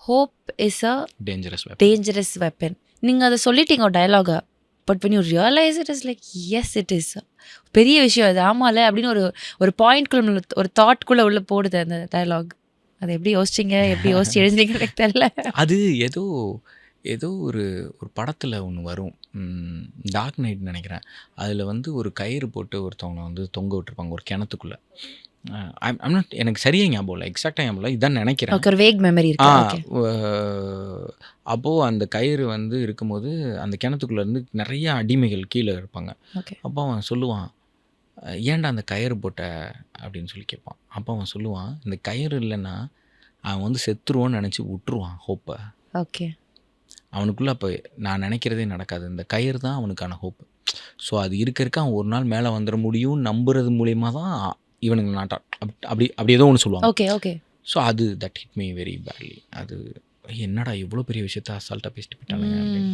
Hope is a dangerous weapon. Dangerous weapon. நீங்கள் அதை சொல்லிட்டீங்க ஒரு டயலாகை, but when you realize it is like yes it is. பெரிய விஷயம் அது, ஆமால அப்படின்னு ஒரு பாயிண்ட்குள்ள ஒரு தாட்குள்ளே உள்ள போடுது அந்த டயலாக். அதை எப்படி யோசிச்சிங்க, எப்படி யோசிச்சு எழுதினீங்கன்னு எனக்கு தெரியல. அது ஏதோ ஒரு படத்தில் ஒன்று வரும், டார்க் நைட் நினைக்கிறேன். அதில் வந்து ஒரு கயிறு போட்டு ஒருத்தவங்களை வந்து தொங்க விட்டுருப்பாங்க ஒரு கிணத்துக்குள்ளே. ஐம் நாட், எனக்கு சரியாக ஞாபகம் இல்லை, எக்ஸாக்டாக ஞாபகம் இல்லை, இதான் நினைக்கிறேன். ஓகே, ஒரு வேக் மெமரி இருக்கு. ஓகே. அப்போது அந்த கயிறு வந்து இருக்கும்போது அந்த கிணத்துக்குள்ளே இருந்து நிறைய அடிமைகள் கீழே இருப்பாங்க. ஓகே. அப்போ அவன் சொல்லுவான், ஏன்டா அந்த கயிறு போட்ட அப்படின்னு சொல்லி கேட்பான். அப்போ அவன் சொல்லுவான், இந்த கயிறு இல்லைன்னா அவன் வந்து செத்துருவான்னு நினச்சி விட்டுருவான் ஹோப்பை. ஓகே. அவனுக்குள்ளே அப்போ நான் நினைக்கிறதே நடக்காது, இந்த கயிறு தான் அவனுக்கான ஹோப்பு. ஸோ அது இருக்க அவன் ஒரு நாள் மேலே வந்துட முடியும் நம்புறது மூலியமாக தான் இவனுங்க நாட்டா அப்படி ஏதோ ஒன்று சொல்லுவாங்க. ஓகே. ஓகே. ஸோ அது that hit me very badly. அது என்னடா இவ்வளோ பெரிய விஷயத்த அசால்ட்டாக பேசிட்டு போயிட்டானுங்க அப்படின்னு.